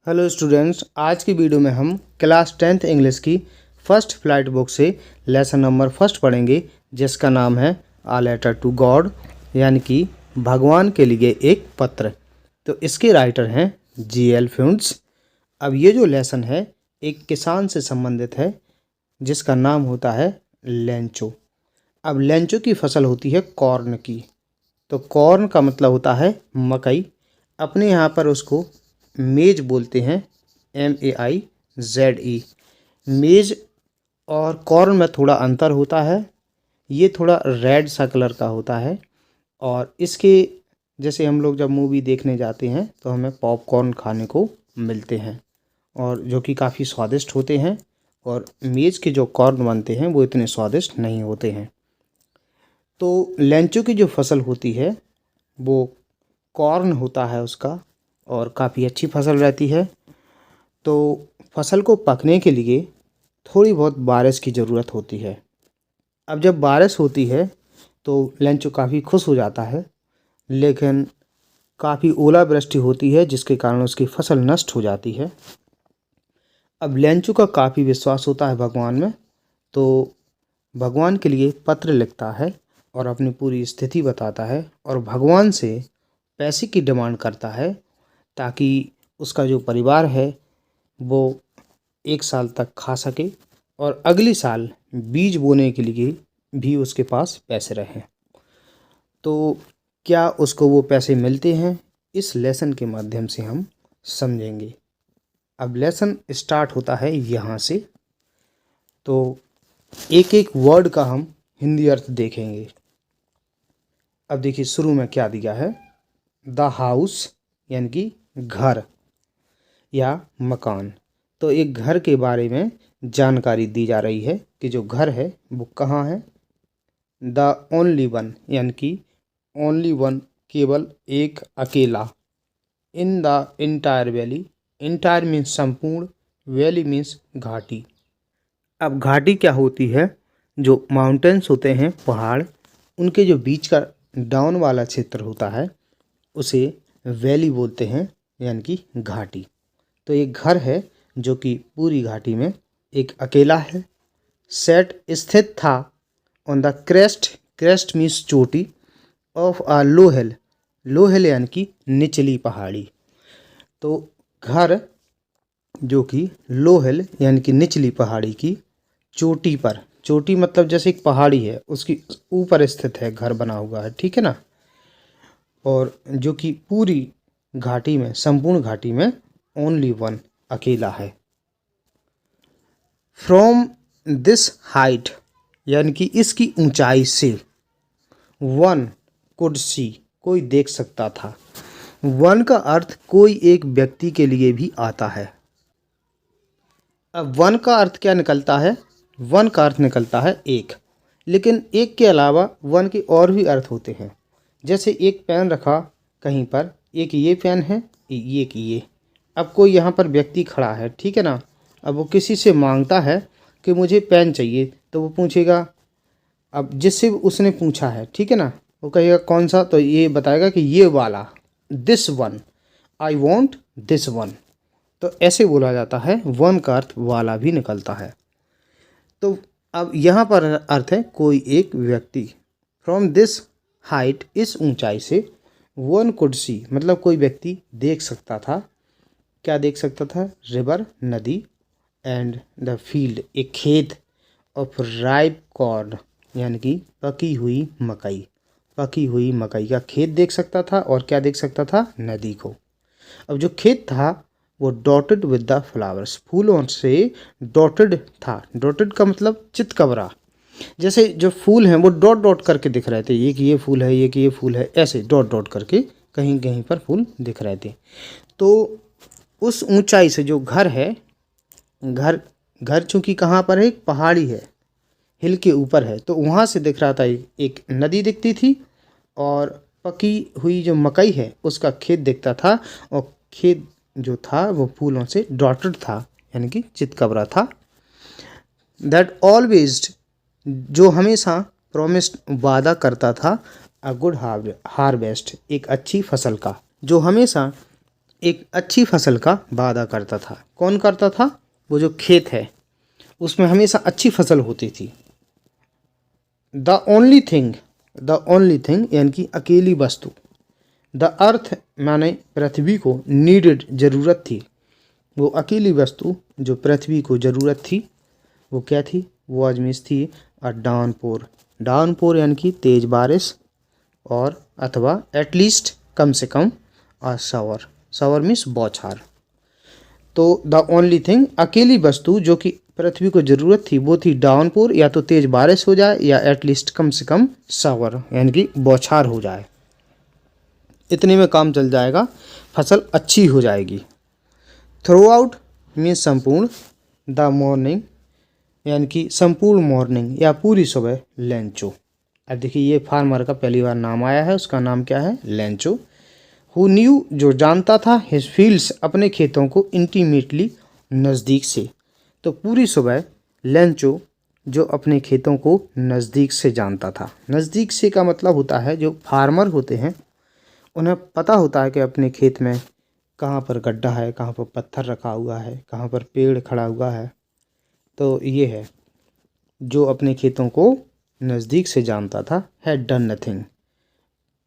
Hello students, आज की video में हम क्लास 10th इंग्लिश की फर्स्ट फ्लाइट बुक से लेसन नंबर फर्स्ट पढ़ेंगे, जिसका नाम है आ लेटर टू गॉड, यानी कि भगवान के लिए एक पत्र। तो इसके राइटर हैं जी.एल. फ्यूंट्स। अब ये जो लेसन है एक किसान से संबंधित है, जिसका नाम होता है लेंचो। अब लेंचो की फसल होती है कॉर्न की। तो कॉर्न का मतलब होता है मकई। अपने यहाँ पर उसको मेज बोलते हैं, MEIZE। मेज और कॉर्न में थोड़ा अंतर होता है। ये थोड़ा रेड सा कलर का होता है और इसके जैसे हम लोग जब मूवी देखने जाते हैं तो हमें पॉपकॉर्न खाने को मिलते हैं, और जो कि काफ़ी स्वादिष्ट होते हैं। और मेज के जो कॉर्न बनते हैं वो इतने स्वादिष्ट नहीं होते हैं। तो लेंचो की जो फसल होती है वो कॉर्न होता है उसका, और काफ़ी अच्छी फसल रहती है। तो फसल को पकने के लिए थोड़ी बहुत बारिश की ज़रूरत होती है। अब जब बारिश होती है तो लेंचो काफ़ी खुश हो जाता है, लेकिन काफ़ी ओलावृष्टि होती है जिसके कारण उसकी फसल नष्ट हो जाती है। अब लेंचो का काफ़ी विश्वास होता है भगवान में, तो भगवान के लिए पत्र लिखता है और अपनी पूरी स्थिति बताता है और भगवान से पैसे की डिमांड करता है, ताकि उसका जो परिवार है वो 1 साल तक खा सके और अगले साल बीज बोने के लिए भी उसके पास पैसे रहें। तो क्या उसको वो पैसे मिलते हैं, इस लेसन के माध्यम से हम समझेंगे। अब लेसन स्टार्ट होता है यहाँ से। तो एक एक वर्ड का हम हिंदी अर्थ देखेंगे। अब देखिए शुरू में क्या दिया है, द हाउस यानी कि घर या मकान। तो एक घर के बारे में जानकारी दी जा रही है कि जो घर है वो कहाँ है। द ओनली वन यानी कि ओनली वन, केवल एक अकेला। In the entire valley, entire means संपूर्ण, वैली मीन्स घाटी। अब घाटी क्या होती है, जो माउंटेन्स होते हैं पहाड़, उनके जो बीच का डाउन वाला क्षेत्र होता है उसे वैली बोलते हैं, यानी कि घाटी। तो एक घर है जो कि पूरी घाटी में एक अकेला है। सेट स्थित था on the crest, crest means चोटी, ऑफ अ लो हिल, लो हिल यानी कि निचली पहाड़ी। तो घर जो कि लो हिल यानी कि निचली पहाड़ी की चोटी पर, चोटी मतलब जैसे एक पहाड़ी है उसकी ऊपर स्थित है, घर बना हुआ है, ठीक है ना। और जो कि पूरी घाटी में, संपूर्ण घाटी में ओनली वन, अकेला है। फ्रॉम दिस हाइट यानी कि इसकी ऊंचाई से, वन कुड सी, कोई देख सकता था। वन का अर्थ कोई एक व्यक्ति के लिए भी आता है। अब वन का अर्थ क्या निकलता है, वन का अर्थ निकलता है एक, लेकिन एक के अलावा वन के और भी अर्थ होते हैं। जैसे एक पेन रखा कहीं पर, एक ये पेन है, एक ये। अब कोई यहाँ पर व्यक्ति खड़ा है, ठीक है ना। अब वो किसी से मांगता है कि मुझे पेन चाहिए, तो वो पूछेगा, अब जिससे उसने पूछा है, ठीक है ना, वो कहेगा कौन सा, तो ये बताएगा कि ये वाला, this one, I want this one. तो ऐसे बोला जाता है, वन का अर्थ वाला भी निकलता है। तो अब यहाँ पर अर्थ है कोई एक व्यक्ति। फ्रॉम दिस हाइट, इस ऊंचाई से, वन कुड सी मतलब कोई व्यक्ति देख सकता था। क्या देख सकता था, रिवर नदी, एंड द फील्ड एक खेत, ऑफ राइप कॉर्न यानी कि पकी हुई मकई, पकी हुई मकई का खेत देख सकता था। और क्या देख सकता था, नदी को। अब जो खेत था वो डॉटेड विद द फ्लावर्स, फूलों से डॉटेड था। डॉटेड का मतलब चितकबरा, जैसे जो फूल हैं वो डॉट डॉट करके दिख रहे थे, एक ये फूल है, एक ये फूल है, ऐसे डॉट डॉट करके कहीं कहीं पर फूल दिख रहे थे। तो उस ऊंचाई से जो घर है, घर घर चूंकि कहाँ पर है, एक पहाड़ी है, हिल के ऊपर है, तो वहाँ से दिख रहा था, एक नदी दिखती थी और पकी हुई जो मकई है उसका खेत दिखता था। और खेत जो था वो फूलों से डॉटेड था, यानी कि चितकबरा था। दैट ऑलवेज, जो हमेशा प्रॉमिस्ड, वादा करता था, अ गुड हार्वेस्ट, एक अच्छी फसल का, जो हमेशा एक अच्छी फसल का वादा करता था। कौन करता था? वो जो खेत है उसमें हमेशा अच्छी फसल होती थी। द ओनली थिंग यानी कि अकेली वस्तु। द अर्थ माने पृथ्वी को, नीडेड ज़रूरत थी। वो अकेली वस्तु जो पृथ्वी को ज़रूरत थी वो क्या थी? वॉज मीन्स थी अ डाउनपोर। डाउनपोर यानी कि तेज़ बारिश, और अथवा एटलीस्ट कम से कम अ शावर। शावर मीन्स बौछार। तो द ओनली थिंग अकेली वस्तु जो कि पृथ्वी को ज़रूरत थी वो थी डाउनपोर, या तो तेज़ बारिश हो जाए या एटलीस्ट कम से कम शावर यानी कि बौछार हो जाए। इतने में काम चल जाएगा, फसल अच्छी हो जाएगी। थ्रू आउट मीन्स संपूर्ण। द मॉर्निंग यानी कि संपूर्ण मॉर्निंग या पूरी सुबह लेंचो। अब देखिए ये फार्मर का पहली बार नाम आया है, उसका नाम क्या है? लेंचो। हु न्यू जो जानता था, हिज फील्ड्स अपने खेतों को, इंटीमेटली नज़दीक से। तो पूरी सुबह लेंचो जो अपने खेतों को नज़दीक से जानता था। नज़दीक से का मतलब होता है जो फार्मर होते हैं उन्हें पता होता है कि अपने खेत में कहाँ पर गड्ढा है, कहाँ पर पत्थर रखा हुआ है, कहाँ पर पेड़ खड़ा हुआ है। तो ये है जो अपने खेतों को नज़दीक से जानता था। Had done nothing.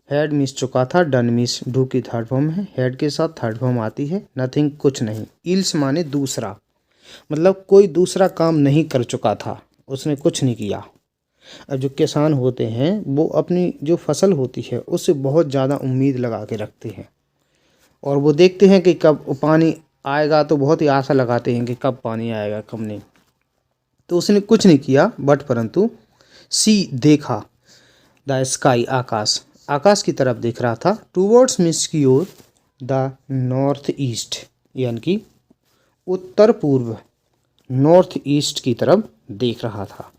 Had means चुका था, डन मीन्स डू की थर्ड फॉर्म है, हैड के साथ थर्ड फॉर्म आती है। नथिंग कुछ नहीं। इल्स माने दूसरा, मतलब कोई दूसरा काम नहीं कर चुका था, उसने कुछ नहीं किया। अब जो किसान होते हैं वो अपनी जो फसल होती है उससे बहुत ज़्यादा उम्मीद लगा के रखते हैं, और वो देखते हैं कि कब पानी आएगा, तो बहुत ही आशा लगाते हैं कि कब पानी आएगा कब नहीं। तो उसने कुछ नहीं किया, बट परंतु सी देखा, द स्काई आकाश, आकाश की तरफ देख रहा था। टूवर्ड्स मीन्स की ओर, द नॉर्थ ईस्ट यानी कि उत्तर पूर्व, नॉर्थ ईस्ट की तरफ देख रहा था।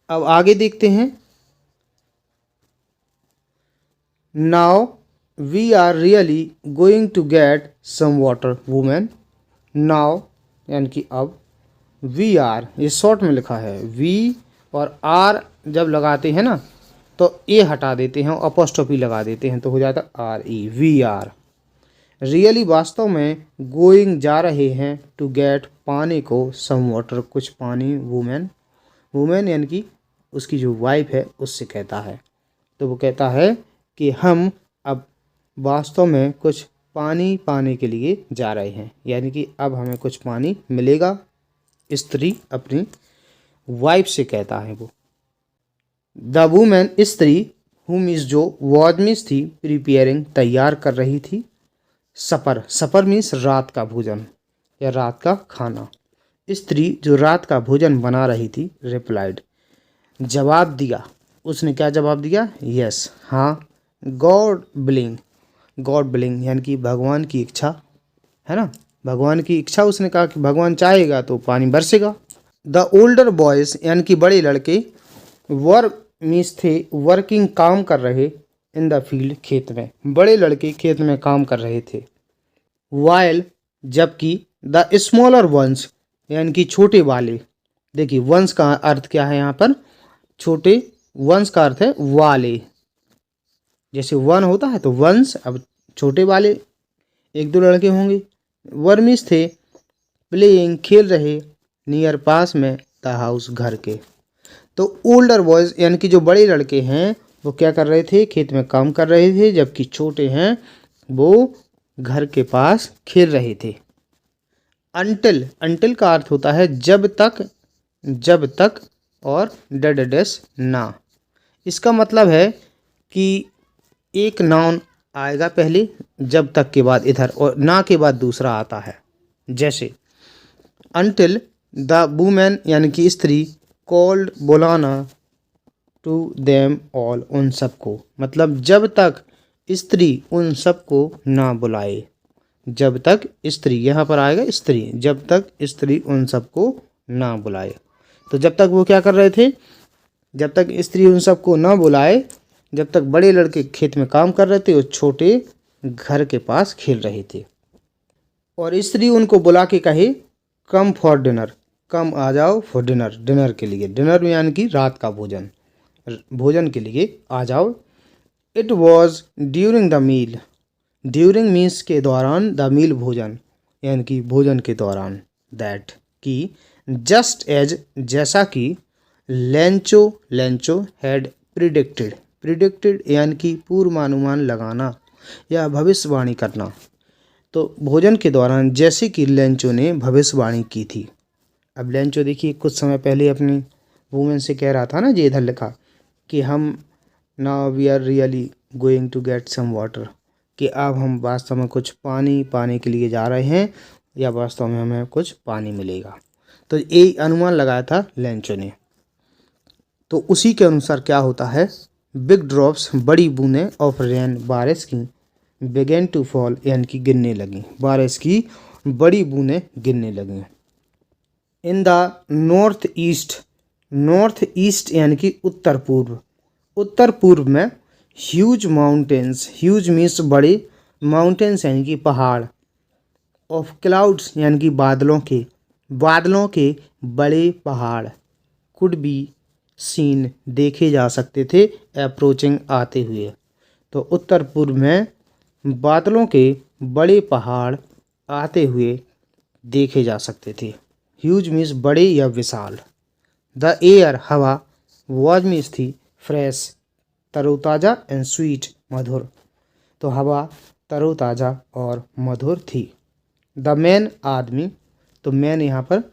अब आगे देखते हैं। Now we are really going to get some water women. Now यानी कि अब, वी आर ये शॉर्ट में लिखा है। वी और आर जब लगाते हैं ना तो ए हटा देते हैं और अपोस्ट्रोफी लगा देते हैं तो हो जाता R E. We are really वास्तव में, गोइंग जा रहे हैं, टू गेट पाने को, सम वाटर कुछ पानी, वुमेन। वुमेन यानी कि उसकी जो वाइफ है उससे कहता है। तो वो कहता है कि हम अब वास्तव में कुछ पानी पाने के लिए जा रहे हैं, यानी कि अब हमें कुछ पानी मिलेगा। स्त्री अपनी वाइफ से कहता है वो। द वुमेन स्त्री, हुम इज जो, वॉज मीन्स थी, प्रिपेयरिंग तैयार कर रही थी, सपर, सपर मीन्स रात का भोजन या रात का खाना। स्त्री जो रात का भोजन बना रही थी, रिप्लाइड जवाब दिया। उसने क्या जवाब दिया? यस हाँ। गॉड बिलिंग, गॉड बिलिंग यानी कि भगवान की इच्छा है ना, भगवान की इच्छा। उसने कहा कि भगवान चाहेगा तो पानी बरसेगा। द ओल्डर बॉयज़ यानी कि बड़े लड़के, वर्क मीन्स थे, वर्किंग काम कर रहे, इन द फील्ड खेत में, बड़े लड़के खेत में काम कर रहे थे। वाइल जबकि, द स्मॉलर वंस यानी कि छोटे वाले। देखिए वंस का अर्थ क्या है यहाँ पर? छोटे। वंस का अर्थ है वाले, जैसे वन होता है तो वंस, अब छोटे वाले एक दो लड़के होंगे। वर्मिस थे, प्लेइंग खेल रहे, नियर पास में, द हाउस घर के। तो ओल्डर बॉयज़ यानी कि जो बड़े लड़के हैं वो क्या कर रहे थे? खेत में काम कर रहे थे, जबकि छोटे हैं वो घर के पास खेल रहे थे। अंटिल, अंटिल का अर्थ होता है जब तक, जब तक, और डडेस ना। इसका मतलब है कि एक नाउन आएगा पहले, जब तक के बाद इधर, और ना के बाद दूसरा आता है। जैसे अंटिल द वुमेन यानी कि स्त्री, कॉल्ड बुलाना, टू देम ऑल उन सबको, मतलब जब तक स्त्री उन सबको ना बुलाए। जब तक स्त्री, यहाँ पर आएगा स्त्री, जब तक स्त्री उन सबको ना बुलाए। तो जब तक वो क्या कर रहे थे? जब तक स्त्री उन सबको ना बुलाए, जब तक बड़े लड़के खेत में काम कर रहे थे और छोटे घर के पास खेल रहे थे। और स्त्री उनको बुला के कहे, कम फॉर डिनर, कम आ जाओ, फॉर डिनर, डिनर के लिए, डिनर में यानी कि रात का भोजन, भोजन के लिए आ जाओ। It was during the meal, during means के दौरान, द मील भोजन यानी कि भोजन के दौरान, दैट कि, जस्ट एज जैसा कि, लेंचो हैड प्रिडिक्टेड, प्रिडिक्टेड यानी कि पूर्वानुमान लगाना या भविष्यवाणी करना। तो भोजन के दौरान जैसे कि लेंचो ने भविष्यवाणी की थी। अब लेंचो देखिए कुछ समय पहले अपनी वूमेन से कह रहा था ना, ये इधर लिखा कि हम now we are really going to get some water, कि अब हम वास्तव में कुछ पानी पाने के लिए जा रहे हैं या वास्तव में हमें कुछ पानी मिलेगा। तो ये अनुमान लगाया था लेंचो ने। तो उसी के अनुसार क्या होता है, बिग ड्रॉप्स बड़ी बूंदें ऑफ रेन बारिश की, बिगेन टू फॉल यानी कि गिरने लगी, बारिश की बड़ी बूंदें गिरने लगी। In the north east, north east यानी कि उत्तर पूर्व, उत्तर पूर्व में ह्यूज माउंटेन्स, ह्यूज मीन्स बड़े, माउंटेन्स यानी कि पहाड़, ऑफ क्लाउड्स यानी कि बादलों के, बादलों के बड़े पहाड़, कुड बी सीन देखे जा सकते थे, अप्रोचिंग आते हुए। तो उत्तर पूर्व में बादलों के बड़े पहाड़ आते हुए देखे जा सकते थे। ह्यूज मीन्स बड़े या विशाल। द एयर हवा, वॉज मीन्स थी, फ्रेश तरोताज़ा, एंड स्वीट मधुर, तो हवा तरोताज़ा और मधुर थी। द मैन आदमी, तो मैन यहाँ पर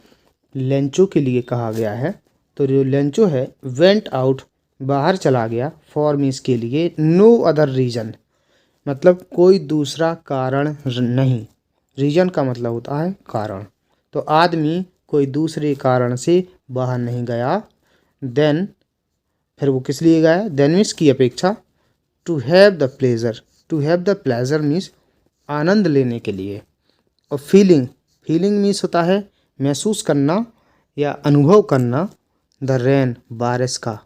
लेंचो के लिए कहा गया है। तो जो लेंचो है वेंट आउट बाहर चला गया, फॉर मीन्स के लिए, नो अदर रीजन मतलब कोई दूसरा कारण नहीं, रीजन का मतलब होता है कारण। तो आदमी कोई दूसरे कारण से बाहर नहीं गया। देन फिर वो किस लिए गया, देन मीन्स की अपेक्षा, to have the pleasure, to have the pleasure means आनंद लेने के लिए। और फीलिंग, फीलिंग मीन्स होता है महसूस करना या अनुभव करना, द रेन बारिश का,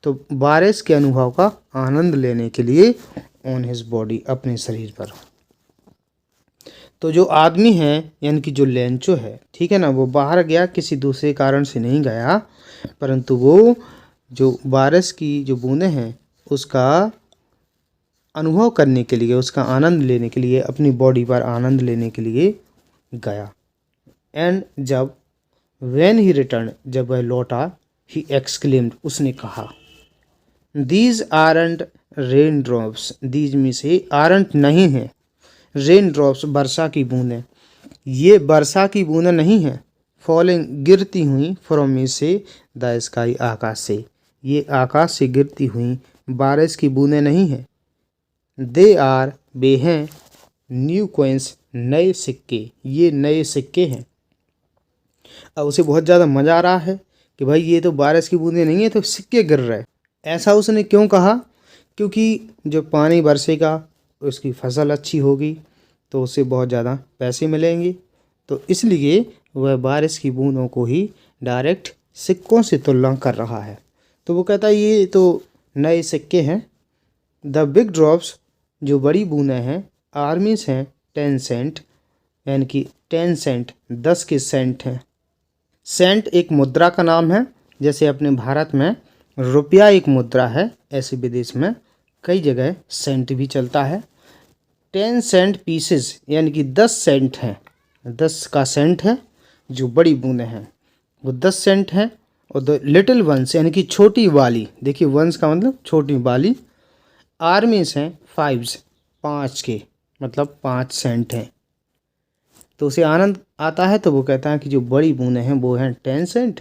तो बारिश के अनुभव का आनंद लेने के लिए, ऑन हिज बॉडी अपने शरीर पर। तो जो आदमी है यानी कि जो लेंचो है, ठीक है ना, वो बाहर गया किसी दूसरे कारण से नहीं गया, परंतु वो जो बारिश की जो बूंदें हैं उसका अनुभव करने के लिए, उसका आनंद लेने के लिए, अपनी बॉडी पर आनंद लेने के लिए गया। एंड जब, व्हेन ही रिटर्न जब वह लौटा, ही एक्सक्लेम्ड उसने कहा, these aren't rain drops, these में से आरंट नहीं है, रेन ड्रॉप्स वर्षा की बूंदें, ये वर्षा की बूंदें नहीं हैं, फॉलिंग गिरती हुई, फ्रॉम में से, द स्काई आकाश से, ये आकाश से गिरती हुई बारिश की बूंदें नहीं हैं। दे आर वे हैं, न्यू कॉइन्स नए सिक्के, ये नए सिक्के हैं। अब उसे बहुत ज़्यादा मज़ा आ रहा है कि भाई ये तो बारिश की बूंदें नहीं है, तो सिक्के गिर रहे। ऐसा उसने क्यों कहा, क्योंकि जो पानी बरसेगा उसकी फसल अच्छी होगी तो उससे बहुत ज़्यादा पैसे मिलेंगे, तो इसलिए वह बारिश की बूंदों को ही डायरेक्ट सिक्कों से तुलना कर रहा है। तो वो कहता है ये तो नए सिक्के हैं। द बिग ड्रॉप्स, जो बड़ी बूंदें हैं, आर्मीज हैं 10 सेंट, यानी कि 10 सेंट 10 के सेंट हैं। सेंट एक मुद्रा का नाम है, जैसे अपने भारत में रुपया एक मुद्रा है, ऐसे विदेश में कई जगह सेंट भी चलता है। 10 सेंट पीसेस यानी कि 10 सेंट हैं, 10 का सेंट है, जो बड़ी बूंदें हैं वो 10 सेंट हैं। और द लिटिल वंस यानी कि छोटी वाली, देखिए वंस का मतलब छोटी वाली, आर्मीज हैं 5 5 के, मतलब 5 सेंट हैं। तो उसे आनंद आता है, तो वो कहता है कि जो बड़ी बूंदें हैं वो हैं 10 सेंट,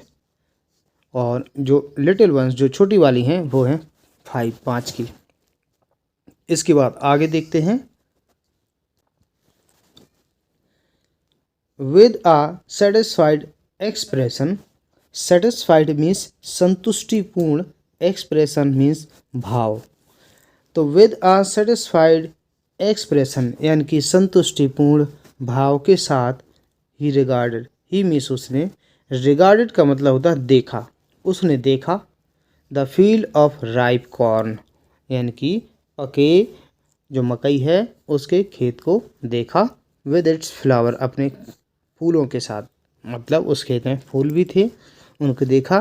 और जो लिटिल वंस जो छोटी वाली हैं वो हैं 5 की। इसके बाद आगे देखते हैं। With a satisfied expression, satisfied means संतुष्टिपूर्ण, एक्सप्रेशन मीन्स भाव। तो विद आ सेटिस्फाइड एक्सप्रेशन यानी कि संतुष्टिपूर्ण भाव के साथ, ही रिगार्डेड, ही मीन्स उसने, रिगार्डेड का मतलब होता है देखा, उसने देखा, the field of ripe corn यानी कि पके जो मकई है उसके खेत को देखा, विद इट्स फ्लावर अपने फूलों के साथ, मतलब उस खेत में फूल भी थे उनको देखा।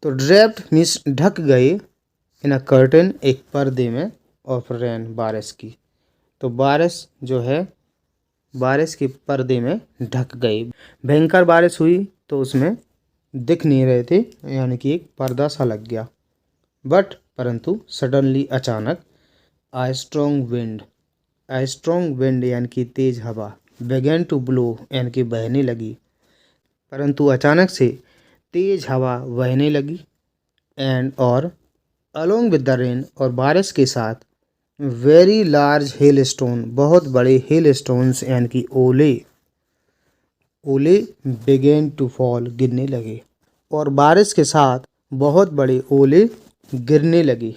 तो ड्रैप्ड मीन्स ढक गए, इन अ कर्टन एक पर्दे में, ऑफ रेन बारिश की, तो बारिश जो है बारिश के पर्दे में ढक गई। भयंकर बारिश हुई तो उसमें दिख नहीं रहे थे, यानी कि एक पर्दा सा लग गया। परंतु सडनली अचानक आई स्ट्रॉन्ग विंड यानी कि तेज हवा बेगन टू ब्लो यानी कि बहने लगी। परंतु अचानक से तेज हवा बहने लगी और अलोंग विद द रेन और बारिश के साथ वेरी लार्ज हेल स्टोन बहुत बड़े हेल स्टोन्स यानी कि ओले बिगेन टू फॉल गिरने लगे और बारिश के साथ बहुत बड़े ओले गिरने लगे।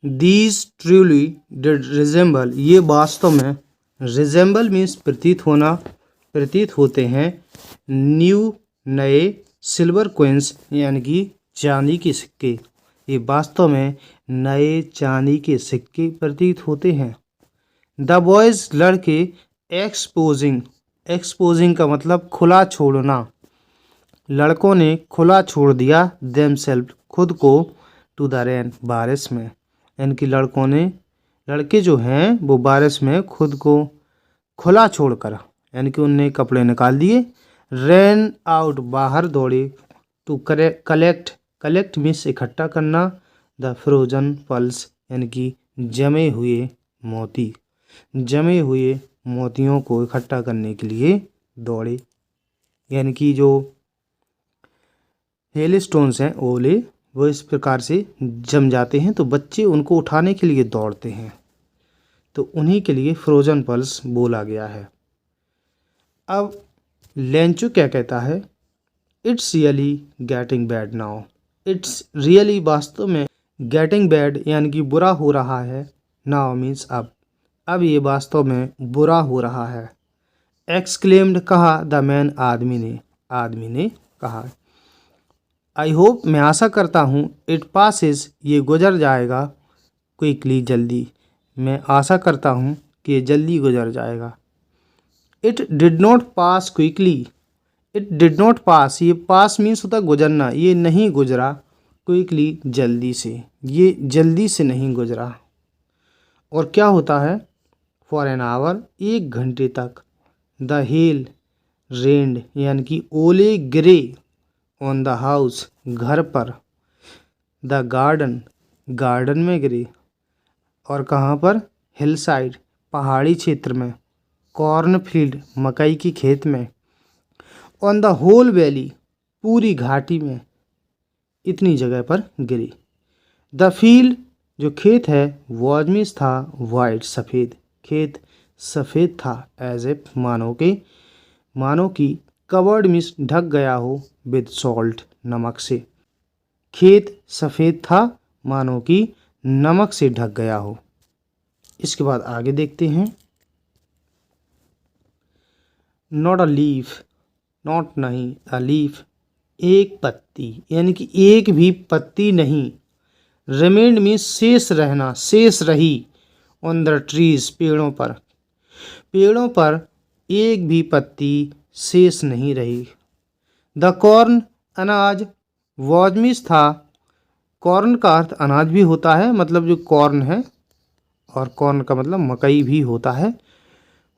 दीज ट्रूली डिड रिजेंबल ये वास्तव में रिजेंबल मीन्स प्रतीत होते हैं नए सिल्वर कॉइन्स यानी कि चांदी के सिक्के। ये वास्तव में नए चांदी के सिक्के प्रतीत होते हैं। द बॉयज लड़के एक्सपोजिंग का मतलब खुला छोड़ना। लड़कों ने खुला छोड़ दिया देमसेल्फ खुद को टू द रेन बारिश में, यानी कि लड़के जो हैं वो बारिश में खुद को खुला छोड़कर यानी कि उनने कपड़े निकाल दिए। रेन आउट बाहर दौड़े। टू कलेक्ट मीन्स इकट्ठा करना। द फ्रोजन पल्स यानी कि जमे हुए मोतियों को इकट्ठा करने के लिए दौड़े। यानी कि जो हेल स्टोन्स हैं ओले वो इस प्रकार से जम जाते हैं तो बच्चे उनको उठाने के लिए दौड़ते हैं, तो उन्हीं के लिए फ्रोजन पल्स बोला गया है। अब लेंचो क्या कहता है? It's really getting bad now. It's really वास्तव में गेटिंग बैड यानी कि बुरा हो रहा है। नाउ मीन्स अब ये वास्तव में बुरा हो रहा है। एक्सक्लेम्ड कहा द मैन आदमी ने कहा। आई होप मैं आशा करता हूँ इट पासेस ये गुजर जाएगा क्विकली जल्दी। मैं आशा करता हूँ कि ये जल्दी गुजर जाएगा। It did not pass quickly. It did not pass ये पास मीन्स होता गुजरना, ये नहीं गुजरा क्विकली जल्दी से, ये जल्दी से नहीं गुजरा। और क्या होता है? फॉर एन आवर 1 घंटे तक। द हेल रेन्ड यानी कि ओले गिरे ऑन द हाउस घर पर। द गार्डन में गिरे। और कहाँ पर? हिल साइड पहाड़ी क्षेत्र में। कॉर्नफील्ड मकई की खेत में। ऑन द होल वैली पूरी घाटी में, इतनी जगह पर गिरी। द फील्ड जो खेत है वॉज मीन्स था वाइट सफ़ेद, खेत सफ़ेद था। एज ए मानो कि कवर्ड मीन्स ढक गया हो विद सॉल्ट नमक से। खेत सफ़ेद था मानो कि नमक से ढक गया हो। इसके बाद आगे देखते हैं। नॉट अ लीफ नॉट नहीं अ लीफ एक पत्ती यानी कि एक भी पत्ती नहीं। रिमेंड में शेष रहना शेष रही। ऑन द ट्रीज पेड़ों पर एक भी पत्ती शेष नहीं रही। द कॉर्न अनाज वॉज मीन्स था। कॉर्न का अर्थ अनाज भी होता है, मतलब जो कॉर्न है, और कॉर्न का मतलब मकई भी होता है।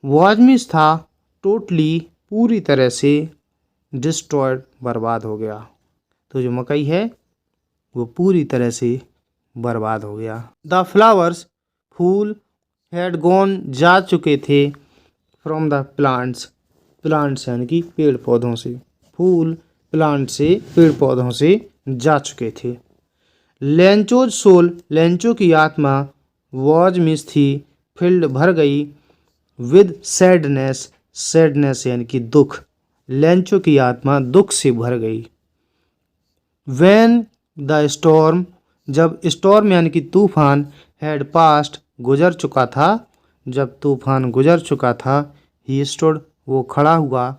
वॉज मीन्स था टोटली पूरी तरह से, डिस्ट्रॉयड बर्बाद हो गया। तो जो मकई है वो पूरी तरह से बर्बाद हो गया। द फ्लावर्स फूल हैड गॉन जा चुके थे फ्रॉम द प्लांट्स यानी कि पेड़ पौधों से। फूल प्लांट से पेड़ पौधों से जा चुके थे। लेंचोज सोल लेंचो की आत्मा वॉज मिस थी फील्ड भर गई विद सैडनेस यानी कि दुख। लेंचो की आत्मा दुख से भर गई। व्हेन द स्टॉर्म जब स्टॉर्म यानी कि तूफान हैड पास्ट गुजर चुका था, जब तूफान गुजर चुका था, ही स्टूड वो खड़ा हुआ,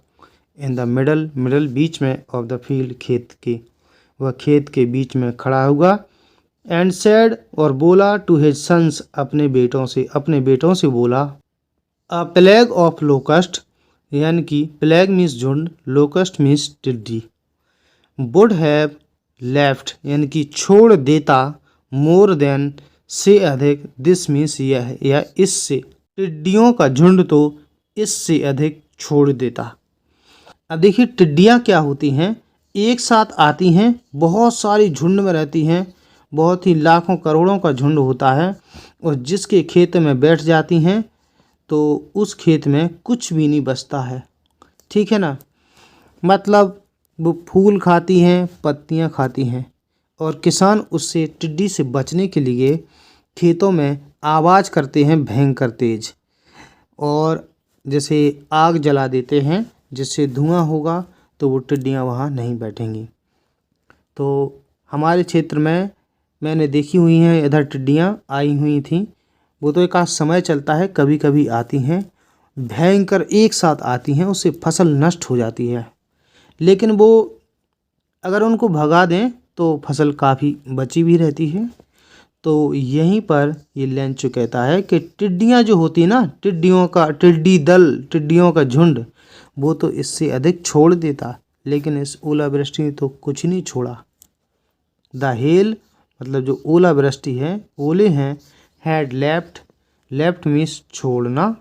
इन द मिडल बीच में, ऑफ द फील्ड खेत के, वह खेत के बीच में खड़ा हुआ। एंड सेड और बोला टू हिज सन्स अपने बेटों से बोला। अ प्लेग ऑफ लोकस्ट यानी कि प्लेग मीन्स झुंड, लोकस्ट मीन्स टिड्डी, वुड हैव लेफ्ट यानी कि छोड़ देता, मोर देन से अधिक, दिस मीन्स यह है या इससे, टिड्डियों का झुंड तो इससे अधिक छोड़ देता। अब देखिए टिड्डियाँ क्या होती हैं, एक साथ आती हैं, बहुत सारी झुंड में रहती हैं, बहुत ही लाखों करोड़ों का झुंड होता है, और जिसके खेत में बैठ जाती हैं तो उस खेत में कुछ भी नहीं बचता है। ठीक है ना, मतलब वो फूल खाती हैं, पत्तियां खाती हैं, और किसान उससे, टिड्डी से बचने के लिए खेतों में आवाज़ करते हैं भयंकर तेज, और जैसे आग जला देते हैं जिससे धुआं होगा तो वो टिड्डियाँ वहाँ नहीं बैठेंगी। तो हमारे क्षेत्र में मैंने देखी हुई हैं, इधर टिड्डियाँ आई हुई थी। वो तो एक आध समय चलता है, कभी कभी आती हैं, भयंकर एक साथ आती हैं, उससे फसल नष्ट हो जाती है। लेकिन वो अगर उनको भगा दें तो फसल काफ़ी बची भी रहती है। तो यहीं पर ये लेंचो कहता है कि टिड्डियाँ जो होती है ना, टिड्डियों का टिड्डी दल, टिड्डियों का झुंड, वो तो इससे अधिक छोड़ देता, लेकिन इस ओलावृष्टि ने तो कुछ नहीं छोड़ा। द हेल मतलब जो ओलावृष्टि है, ओले हैं, हैड लेफ्ट, लेफ्ट मीन्स छोड़ना,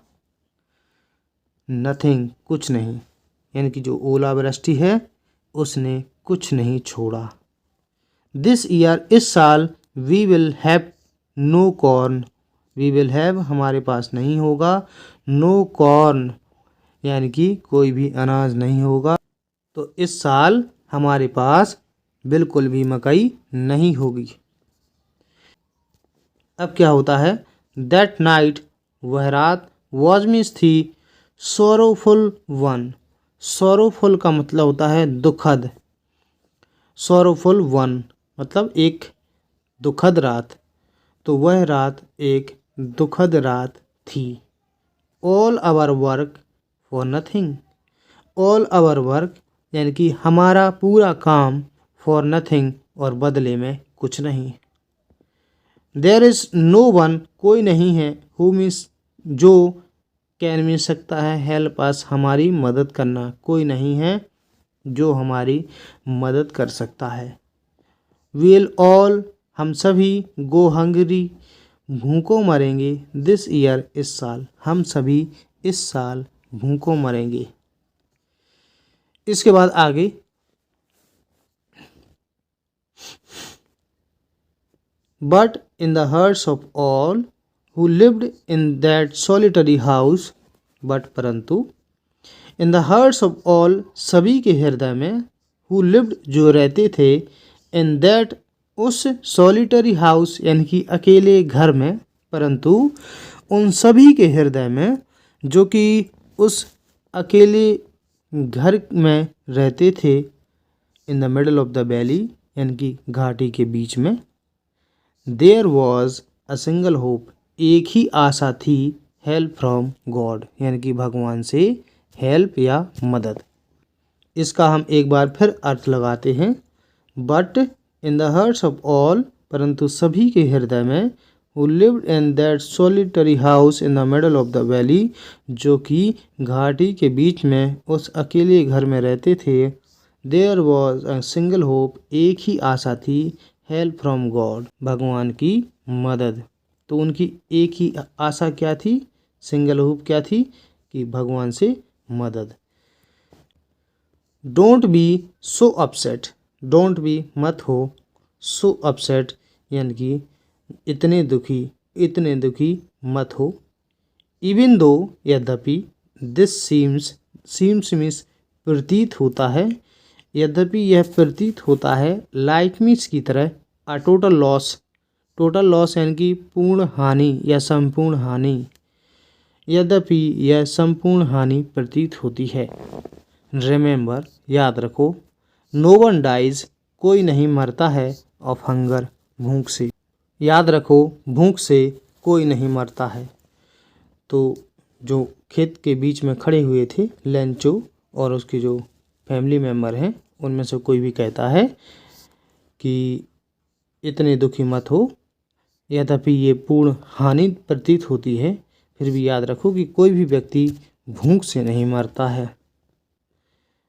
नथिंग कुछ नहीं, यानी कि जो ओलावृष्टि है उसने कुछ नहीं छोड़ा। दिस ईयर इस साल we will have no corn, we will have हमारे पास नहीं होगा, नो कॉर्न यानी कि कोई भी अनाज नहीं होगा। तो इस साल हमारे पास बिल्कुल भी मकई नहीं होगी। अब क्या होता है, दैट नाइट वह रात, वॉज मीन्स थी, सोरोफुल वन, सोरोफुल का मतलब होता है दुखद, सोरोफुल वन मतलब एक दुखद रात, तो वह रात एक दुखद रात थी। All our work for nothing, all our work यानी कि हमारा पूरा काम, फॉर नथिंग और बदले में कुछ नहीं। देयर इज़ नो वन कोई नहीं है, हु मीन्स जो, कैन मिल सकता है हेल्प अस हमारी मदद करना, कोई नहीं है जो हमारी मदद कर सकता है। वील ऑल हम सभी, गो हंगरी भूखों मरेंगे, दिस ईयर इस साल हम सभी इस साल भूखों मरेंगे। इसके बाद आगे but in the hearts of all who lived in that solitary house, but परंतु, in the hearts of all सभी के हृदय में, हु लिव्ड जो रहते थे, इन दैट उस सॉलिटरी हाउस यानी कि अकेले घर में, परंतु उन सभी के हृदय में जो कि उस अकेले घर में रहते थे, in the middle of the valley यानी कि घाटी के बीच में, there was a single hope एक ही आशा थी, हेल्प फ्रॉम गॉड यानी कि भगवान से हेल्प या मदद। इसका हम एक बार फिर अर्थ लगाते हैं, but in the hearts of all परंतु सभी के हृदय में, who lived in that solitary house in the middle of the valley जो कि घाटी के बीच में उस अकेले घर में रहते थे, there was a single hope एक ही आशा थी, help from God भगवान की मदद। तो उनकी एक ही आशा क्या थी, सिंगल होप क्या थी, कि भगवान से मदद। Don't be so upset, don't be मत हो, सो अपसेट यानी कि इतने दुखी मत हो। इवन दो यद्यपि, दिस सीम्स मीन्स प्रतीत होता है, यद्यपि यह प्रतीत होता है, लाइक मीन्स की तरह, a total loss, total loss यानी कि पूर्ण हानि या संपूर्ण हानि, यद्यपि यह संपूर्ण हानि प्रतीत होती है। रिमेंबर याद रखो, नो वन डाइज कोई नहीं मरता है, ऑफ हंगर भूख से, याद रखो भूख से कोई नहीं मरता है। तो जो खेत के बीच में खड़े हुए थे लेंचो और उसके जो फैमिली मेम्बर हैं, उनमें से कोई भी कहता है कि इतने दुखी मत हो, यद्यपि ये पूर्ण हानि प्रतीत होती है, फिर भी याद रखो कि कोई भी व्यक्ति भूख से नहीं मरता है।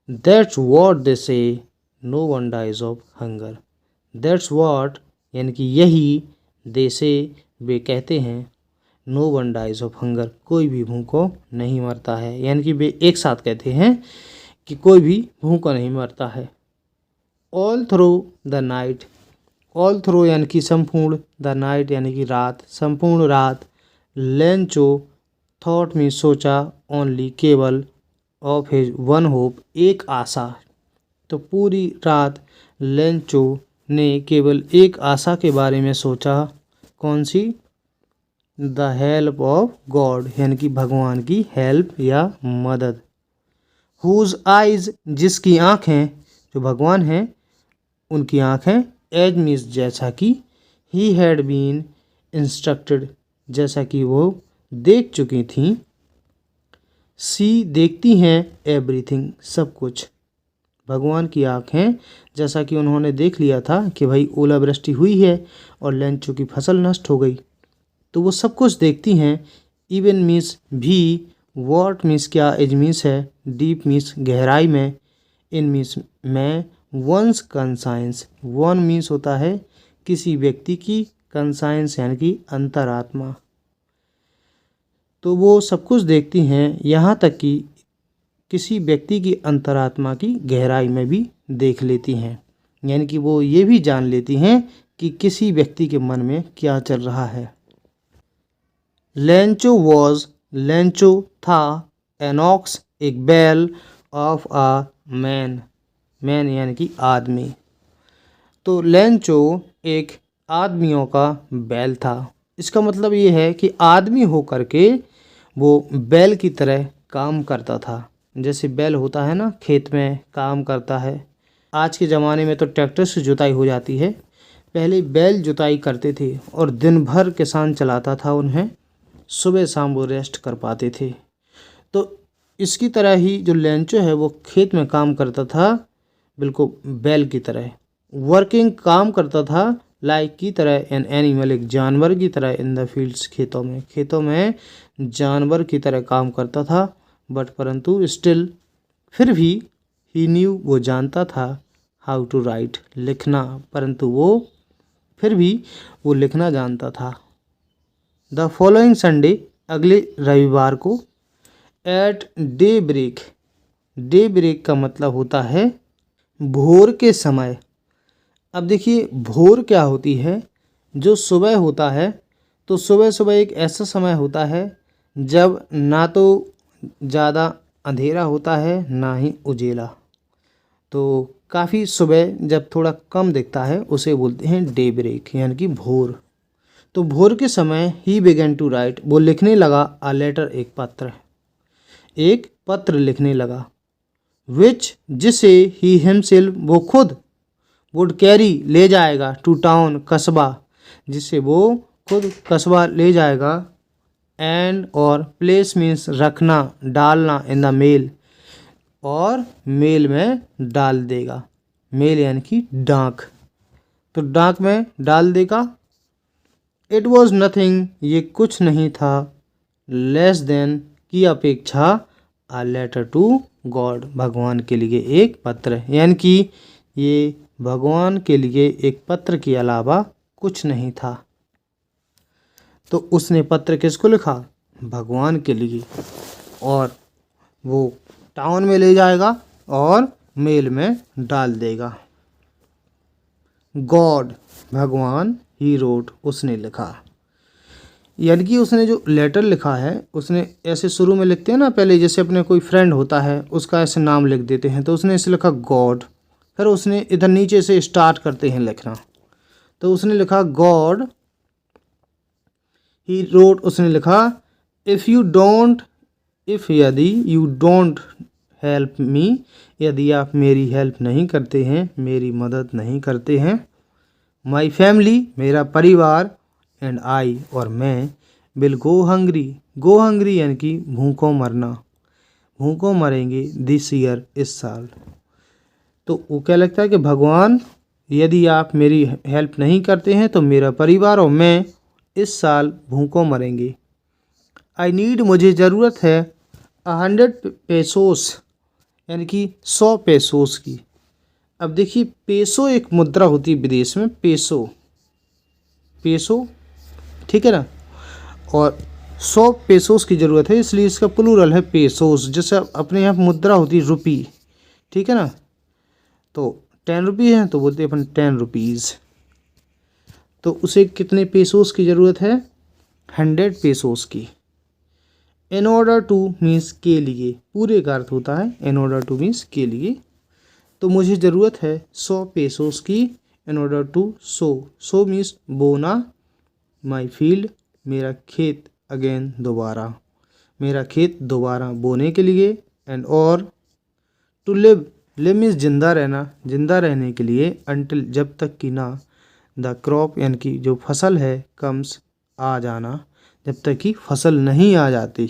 That's what they say, no one dies of hunger, that's what यानी कि यही, दे से वे कहते हैं no one dies of hunger, कोई भी भूखों नहीं मरता है। यानी कि वे एक साथ कहते हैं कि कोई भी भूखा नहीं मरता है। All through the night, all through यानी कि संपूर्ण, द नाइट यानी कि रात, संपूर्ण रात, लेंचो थॉट में सोचा, ओनली केवल, ऑफ हिज वन होप एक आशा। तो पूरी रात लेंचो ने केवल एक आशा के बारे में सोचा, कौन सी? द हेल्प ऑफ गॉड, यानी कि भगवान की हेल्प या मदद। हुज आइज, जिसकी आँखें, जो भगवान हैं उनकी आँखें, एज मीन्स जैसा कि, ही हैड बीन इंस्ट्रक्टेड, जैसा कि वो देख चुकी थीं, सी देखती हैं, एवरीथिंग सब कुछ। भगवान की आँखें, जैसा कि उन्होंने देख लिया था कि भाई ओलावृष्टि हुई है और लेंचो की फसल नष्ट हो गई, तो वो सब कुछ देखती हैं। इवन मीन्स भी, वॉट मीन्स क्या, एज मीन्स है, डीप मीन्स गहराई में, इन मीन्स में, वंस कंसाइंस, वन मीन्स होता है किसी व्यक्ति की, कंसाइंस यानी कि अंतरात्मा। तो वो सब कुछ देखती हैं, यहाँ तक कि किसी व्यक्ति की अंतरात्मा की गहराई में भी देख लेती हैं। यानी कि वो ये भी जान लेती हैं कि किसी व्यक्ति के मन में क्या चल रहा है। लेंचो वॉज, लेंचो था, एन ऑक्स एक बैल, ऑफ आ मैन, मैन यानी कि आदमी। तो लेंचो एक आदमियों का बैल था। इसका मतलब ये है कि आदमी होकर के वो बैल की तरह काम करता था। जैसे बैल होता है ना, खेत में काम करता है। आज के ज़माने में तो ट्रैक्टर से जुताई हो जाती है, पहले बैल जुताई करते थे और दिन भर किसान चलाता था उन्हें, सुबह शाम वो रेस्ट कर पाते थे। तो इसकी तरह ही जो लेंचो है वो खेत में काम करता था, बिल्कुल बैल की तरह वर्किंग काम करता था, लाइक की तरह, एन एनिमल एक जानवर की तरह, इन द फील्ड्स खेतों में जानवर की तरह काम करता था। बट परंतु स्टिल, फिर भी, ही न्यू वो जानता था, हाउ टू राइट लिखना, परंतु वो फिर भी वो लिखना जानता था। द फॉलोइंग संडे अगले रविवार को, at daybreak, daybreak का मतलब होता है भोर के समय। अब देखिए भोर क्या होती है, जो सुबह होता है, तो सुबह सुबह एक ऐसा समय होता है जब ना तो ज़्यादा अंधेरा होता है ना ही उजेला, तो काफ़ी सुबह जब थोड़ा कम दिखता है उसे बोलते हैं डे ब्रेक यानी कि भोर। तो भोर के समय ही बिगन टू राइट, वो लिखने लगा, अ लेटर एक पत्र, एक पत्र लिखने लगा, विच जिसे ही हिमसेल्फ वो खुद, वुड कैरी ले जाएगा, टू टाउन कस्बा, जिसे वो खुद कस्बा ले जाएगा, एंड और प्लेस मीन्स रखना, डालना, इन द मेल, और मेल में डाल देगा, मेल यानी कि डाक, तो डाक में डाल देगा। इट वॉज नथिंग, ये कुछ नहीं था, लेस देन की अपेक्षा, अ लेटर टू गॉड, भगवान के लिए एक पत्र, यानी कि ये भगवान के लिए एक पत्र के अलावा कुछ नहीं था। तो उसने पत्र किसको लिखा? भगवान के लिए, और वो टाउन में ले जाएगा और मेल में डाल देगा। गॉड भगवान, ही रोट उसने लिखा, यानी कि उसने जो लेटर लिखा है उसने ऐसे शुरू में लिखते हैं ना, पहले जैसे अपने कोई फ्रेंड होता है उसका ऐसे नाम लिख देते हैं, तो उसने ऐसे लिखा गॉड, फिर उसने इधर नीचे से स्टार्ट करते हैं लिखना, तो उसने लिखा गॉड ही रोट, उसने लिखा इफ़ यू डोंट, इफ़ यदि, यू डोंट हेल्प मी, यदि आप मेरी हेल्प नहीं करते हैं, मेरी मदद नहीं करते हैं, माई फैमिली मेरा परिवार, एंड आई और मैं, will go hungry, go hungry यानी कि भूखों मरना, भूखों मरेंगे, दिस ईयर इस साल। तो वो क्या लगता है कि भगवान यदि आप मेरी हेल्प नहीं करते हैं तो मेरा परिवार और मैं इस साल भूखों मरेंगे। आई नीड मुझे ज़रूरत है, 100 पेसोस यानी कि 100 पेसोस की। अब देखिए पेसो एक मुद्रा होती है विदेश में, पेसो, पेसो ठीक है ना। और 100 पेसोस की ज़रूरत है, इसलिए इसका प्लूरल है पेसोस। जैसे अपने यहाँ मुद्रा होती है रुपी, ठीक है ना। तो 10 रुपये है तो बोलते हैं अपन 10 रुपीज़। तो उसे कितने पेसोस की ज़रूरत है? 100 पेसोस की। इन ऑर्डर टू मीन्स के लिए, पूरे का अर्थ होता है इन ऑर्डर टू मीन्स के लिए। तो मुझे ज़रूरत है 100 पेसोस की। In order to sow means बोना माई फील्ड, मेरा खेत, अगेन दोबारा, मेरा खेत दोबारा बोने के लिए। एंड और टू लिव मीन्स जिंदा रहना, जिंदा रहने के लिए। अंटिल जब तक कि ना, द क्रॉप यानी कि जो फसल है, कम्स आ जाना, जब तक कि फसल नहीं आ जाती।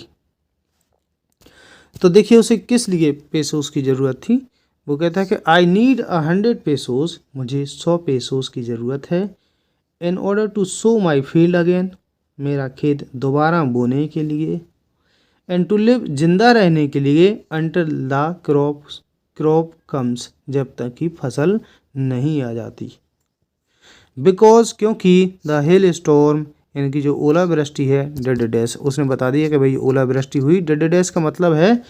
तो देखिए उसे किस लिए पेसोस की ज़रूरत थी। वो कहता है कि आई नीड 100 पेसोस, मुझे 100 पेसोस की ज़रूरत है। In order to sow my field again, मेरा खेत दोबारा बोने के लिए। एंड टू लिव जिंदा रहने के लिए। अंटिल द क्रॉप कम्स, जब तक कि फसल नहीं आ जाती। बिकॉज क्योंकि द हेल स्टॉर्म यानी कि जो ओलावृष्टि है, डेड डैश, उसने बता दिया कि भाई ओलावृष्टि हुई। डेड डैश का मतलब है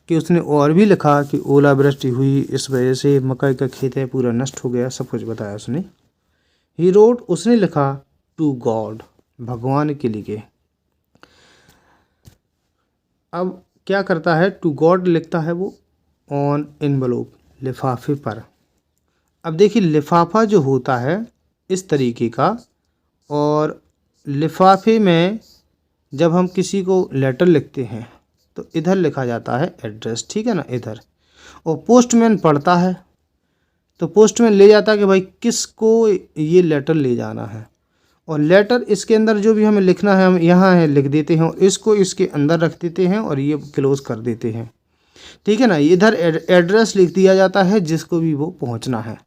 कि उसने और भी लिखा कि ओलावृष्टि हुई, इस वजह से मकई का खेत है पूरा नष्ट हो गया, सब कुछ बताया उसने। ही रोट, उसने लिखा टू गॉड, भगवान के लिए। अब क्या करता है, टू गॉड लिखता है वो ऑन एनवलप, लिफाफे पर। अब देखिए लिफाफा जो होता है इस तरीके का, और लिफाफे में जब हम किसी को लेटर लिखते हैं तो इधर लिखा जाता है एड्रेस, ठीक है ना, इधर। और पोस्टमैन पढ़ता है तो पोस्टमैन ले जाता है कि भाई किसको ये लेटर ले जाना है। और लेटर इसके अंदर जो भी हमें लिखना है हम यहाँ है लिख देते हैं, और इसको इसके अंदर रख देते हैं और ये क्लोज कर देते हैं, ठीक है ना। इधर एड्रेस लिख दिया जाता है जिसको भी वो पहुँचना है।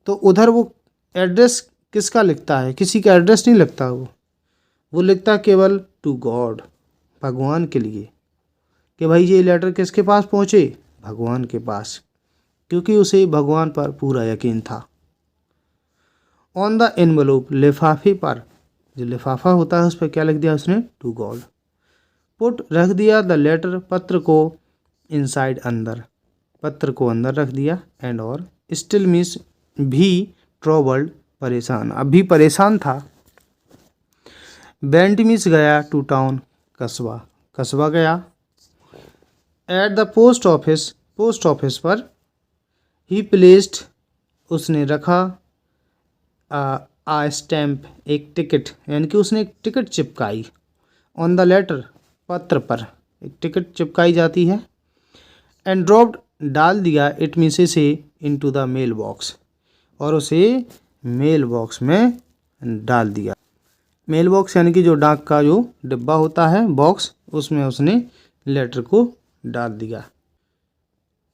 तो उधर वो एड्रेस किसका लिखता है, किसी का एड्रेस नहीं लिखता वो लिखता केवल टू गॉड, भगवान के लिए, कि भाई ये लेटर किसके पास पहुँचे, भगवान के पास, क्योंकि उसे भगवान पर पूरा यकीन था। ऑन द एनवलप, लिफाफे पर, जो लिफाफा होता है उस पर क्या लिख दिया उसने, टू गॉड। पुट, रख दिया, द लेटर, पत्र को, इनसाइड, अंदर, पत्र को अंदर रख दिया। एंड और स्टिल मीन्स भी, ट्रबल्ड, परेशान, अब भी परेशान था। बेंट मीन्स गया, टू टाउन, कस्बा, कस्बा गया। At the post office, post office पर। ही प्लेस्ड, उसने रखा, आ स्टैम्प, एक टिकट, यानी कि उसने एक टिकट चिपकाई। ऑन द लेटर, पत्र पर एक टिकट चिपकाई जाती है। एंड ड्रॉप्ड, डाल दिया, इट मीन्स से, इनटू द मेल बॉक्स, और उसे मेल बॉक्स में डाल दिया। मेल बॉक्स यानी कि जो डाक का जो डिब्बा होता है, बॉक्स, उसमें उसने लेटर को डाल दिया।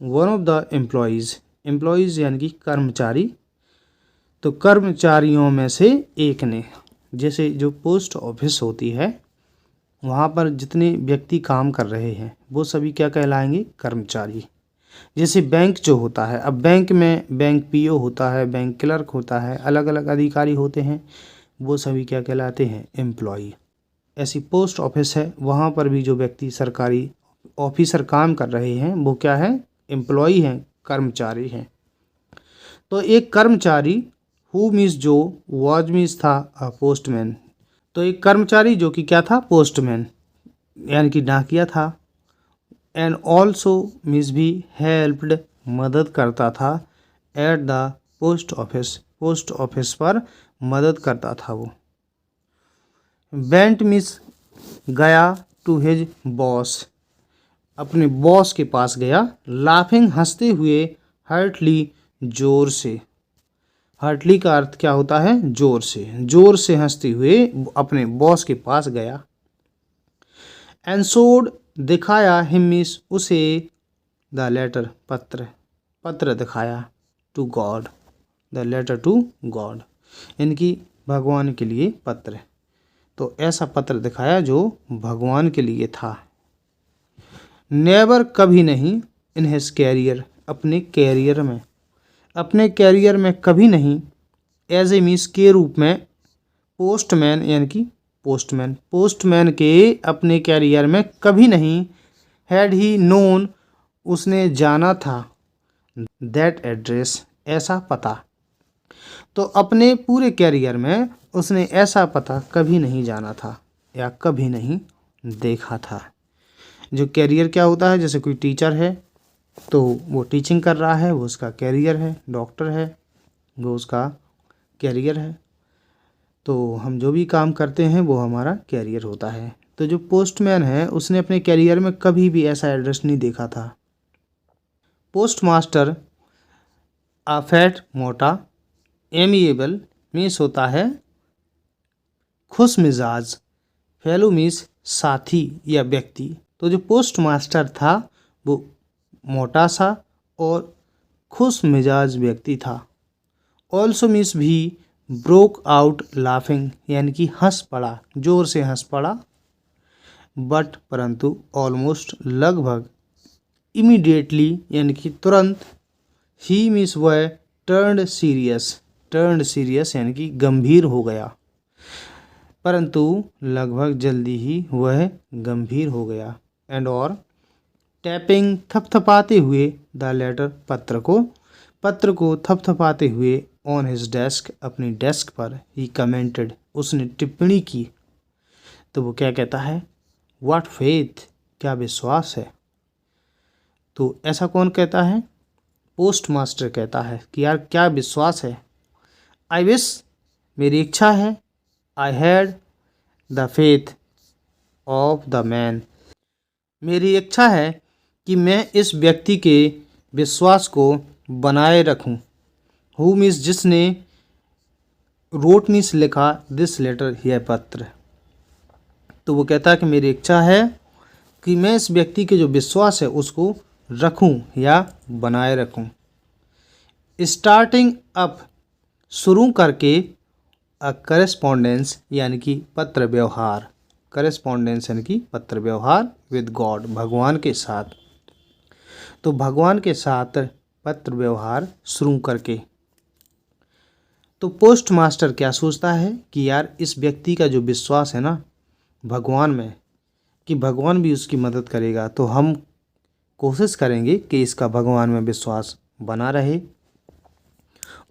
One of the employees, employees यानी कि कर्मचारी, तो कर्मचारियों में से एक ने, जैसे जो पोस्ट ऑफिस होती है वहाँ पर जितने व्यक्ति काम कर रहे हैं वो सभी क्या कहलाएंगे, कर्मचारी। जैसे बैंक जो होता है, अब बैंक में बैंक पीओ होता है, बैंक क्लर्क होता है, अलग अलग अधिकारी होते हैं, वो सभी क्या कहलाते हैं, एम्प्लॉई। ऐसी पोस्ट ऑफिस है, वहाँ पर भी जो व्यक्ति सरकारी ऑफिसर काम कर रहे हैं वो क्या है, एम्प्लॉई हैं, कर्मचारी हैं। तो एक कर्मचारी, हु मीन्स जो, वॉज मीन्स था, पोस्टमैन, तो एक कर्मचारी जो कि क्या था, पोस्टमैन यानी कि डाकिया था। एंड ऑल्सो मीन्स भी, हेल्प्ड, मदद करता था। Eight the post office, post office पर मदद करता था वो। वेंट मीन्स गया, टू हिज बॉस, अपने बॉस के पास गया। लाफिंग, हंसते हुए। हार्टली, जोर से, हार्टली का अर्थ क्या होता है, जोर से, जोर से हंसते हुए अपने बॉस के पास गया। एंड शोड, दिखाया, हिम मीन्स उसे, द लेटर, पत्र, पत्र दिखाया, to God, the letter to God, यानी कि भगवान के लिए पत्र। तो ऐसा पत्र दिखाया जो भगवान के लिए था। नेवर, कभी नहीं, इन हिज कैरियर, अपने कैरियर में, अपने कैरियर में कभी नहीं। एज ए मीन्स के रूप में। पोस्टमैन यानी कि पोस्टमैन। पोस्टमैन के अपने कैरियर में कभी नहीं हैड ही नोन, उसने जाना था, दैट एड्रेस, ऐसा पता। तो अपने पूरे कैरियर में उसने ऐसा पता कभी नहीं जाना था या कभी नहीं देखा था। जो कैरियर क्या होता है, जैसे कोई टीचर है तो वो टीचिंग कर रहा है, वो उसका कैरियर है। डॉक्टर है, वो उसका कैरियर है। तो हम जो भी काम करते हैं वो हमारा कैरियर होता है। तो जो पोस्टमैन है उसने अपने कैरियर में कभी भी ऐसा एड्रेस नहीं देखा था। पोस्टमास्टर फैट, मोटा। एमिएबल मीन्स होता है खुश मिजाज। फेलो मीन्स साथी या व्यक्ति। तो जो पोस्टमास्टर था वो मोटा सा और खुश मिजाज व्यक्ति था। ऑल्सो मीन्स भी ब्रोक आउट लाफिंग, यानी कि हंस पड़ा, जोर से हंस पड़ा। बट परंतु ऑलमोस्ट लगभग, इमीडिएटली यानी कि तुरंत, ही मीन्स वह टर्न्ड सीरियस, टर्न्ड सीरियस यानी कि गंभीर हो गया। परंतु लगभग जल्दी ही वह गंभीर हो गया। एंड और टैपिंग थपथपाते हुए द लेटर, पत्र को थपथपाते हुए ऑन हिज डेस्क, अपनी डेस्क पर, ही कमेंटेड, उसने टिप्पणी की। तो वो क्या कहता है, व्हाट फेथ, क्या विश्वास है। तो ऐसा कौन कहता है, पोस्टमास्टर कहता है कि यार क्या विश्वास है। आई विश, मेरी इच्छा है। I had the faith of the man, मेरी इच्छा है कि मैं इस व्यक्ति के विश्वास को बनाए रखूं। हु मीन्स जिसने, रोट मीन्स लिखा, दिस लेटर यह पत्र। तो वो कहता है कि मेरी इच्छा है कि मैं इस व्यक्ति के जो विश्वास है उसको रखूं या बनाए रखूं। स्टार्टिंग अप, शुरू करके, अ करेस्पॉन्डेंस यानी कि पत्र व्यवहार, करेस्पॉन्डेंस यानी कि पत्र व्यवहार, विद गॉड, भगवान के साथ। तो भगवान के साथ पत्र व्यवहार शुरू करके। तो पोस्टमास्टर क्या सोचता है कि यार इस व्यक्ति का जो विश्वास है ना भगवान में, कि भगवान भी उसकी मदद करेगा, तो हम कोशिश करेंगे कि इसका भगवान में विश्वास बना रहे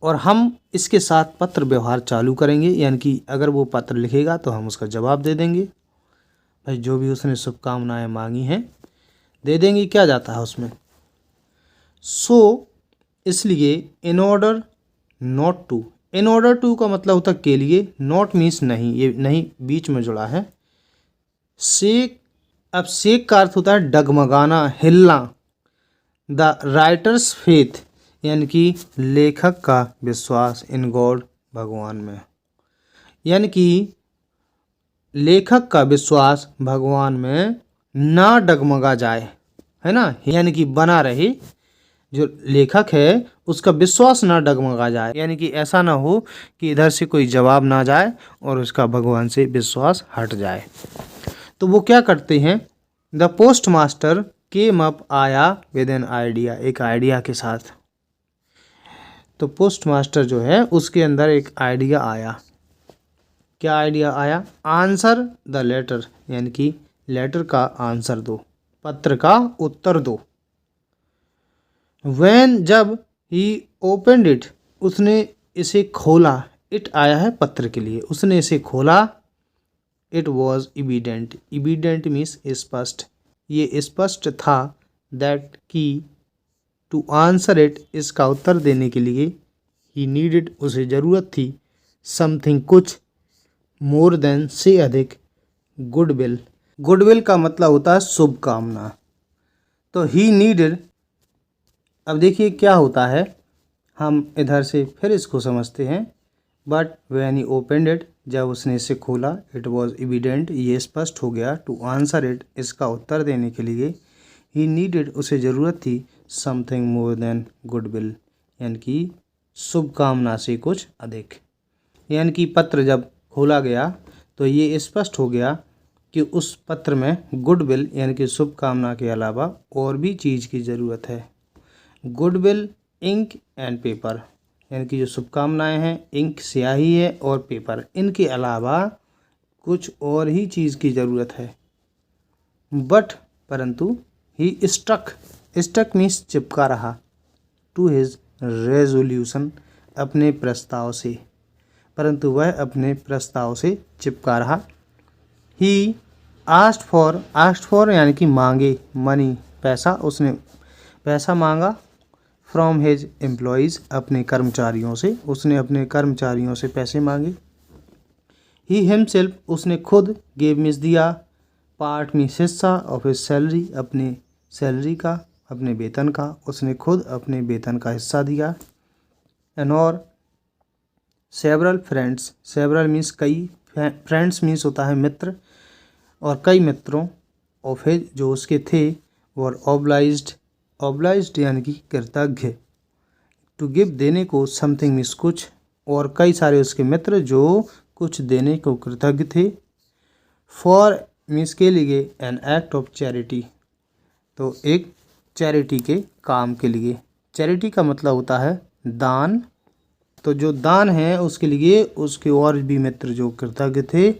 और हम इसके साथ पत्र व्यवहार चालू करेंगे। यानी कि अगर वो पत्र लिखेगा तो हम उसका जवाब दे देंगे, भाई जो भी उसने शुभकामनाएं मांगी हैं दे देंगे, क्या जाता है उसमें। सो इसलिए in order not to, in order to का मतलब होता है के लिए, नॉट मीन्स नहीं, ये नहीं बीच में जुड़ा है। शेक, अब शेक का अर्थ होता है डगमगाना, हिलना। द राइटर्स फेथ यानी कि लेखक का विश्वास, इन गॉड, भगवान में, यानी कि लेखक का विश्वास भगवान में ना डगमगा जाए, है ना, यानी कि बना रहे। जो लेखक है उसका विश्वास ना डगमगा जाए, यानी कि ऐसा ना हो कि इधर से कोई जवाब ना जाए और उसका भगवान से विश्वास हट जाए। तो वो क्या करते हैं, the post master came up, आया विद एन आइडिया, एक आइडिया के साथ। तो पोस्ट मास्टर जो है उसके अंदर एक आइडिया आया। क्या आइडिया आया, आंसर द लेटर, यानी कि लेटर का आंसर दो, पत्र का उत्तर दो। When, जब, ही ओपनड इट, उसने इसे खोला, इट आया है पत्र के लिए, उसने इसे खोला। It was evident, evident means स्पष्ट, ये स्पष्ट था। दैट की, टू आंसर इट, इसका उत्तर देने के लिए, ही नीडेड, उसे ज़रूरत थी, समथिंग कुछ, मोर देन से अधिक, गुडविल, गुडविल का मतलब होता है शुभकामना। तो ही नीडेड, अब देखिए क्या होता है, हम इधर से फिर इसको समझते हैं। But when he opened it, जब उसने इसे खोला, इट वॉज इविडेंट, ये स्पष्ट हो गया, टू आंसर इट, इसका उत्तर देने के लिए, ही नीडेड, उसे ज़रूरत थी, समथिंग मोर देन गुडविल, यानी कि शुभकामना से कुछ अधिक। यानी कि पत्र जब खोला गया तो ये स्पष्ट हो गया कि उस पत्र में गुडविल यानी कि शुभकामना के अलावा और भी चीज़ की ज़रूरत है। गुडविल, इंक एंड पेपर, यानी कि जो शुभकामनाएं हैं, इंक स्याही है और पेपर, इनके अलावा कुछ और ही चीज़ की ज़रूरत है। बट परंतु ही स्टक मीन्स चिपका रहा, टू हिज रेजोल्यूशन अपने प्रस्ताव से, परंतु वह अपने प्रस्ताव से चिपका रहा। ही आस्ट फॉर यानी कि मांगे, मनी पैसा, उसने पैसा मांगा, फ्रॉम हिज एम्प्लॉयज़ अपने कर्मचारियों से, उसने अपने कर्मचारियों से पैसे मांगे। ही हिमसेल्फ उसने खुद, गेव मीन्स दिया, पार्ट मीन्स हिस्सा, ऑफ हिज सैलरी अपने सैलरी का, अपने वेतन का, उसने खुद अपने वेतन का हिस्सा दिया। एंड और सेवरल फ्रेंड्स, सेवरल मीन्स कई, फ्रेंड्स मीन्स होता है मित्र, और कई मित्रों ऑफ हिज जो उसके थे, वर ऑब्लाइज्ड यानी कि कृतज्ञ, टू गिव देने को, समथिंग मीन्स कुछ, और कई सारे उसके मित्र जो कुछ देने को कृतज्ञ थे। फॉर मीन्स के लिए, एन एक्ट ऑफ चैरिटी, तो एक चैरिटी के काम के लिए। चैरिटी का मतलब होता है दान, तो जो दान है उसके लिए उसके और भी मित्र जो कृतज्ञ थे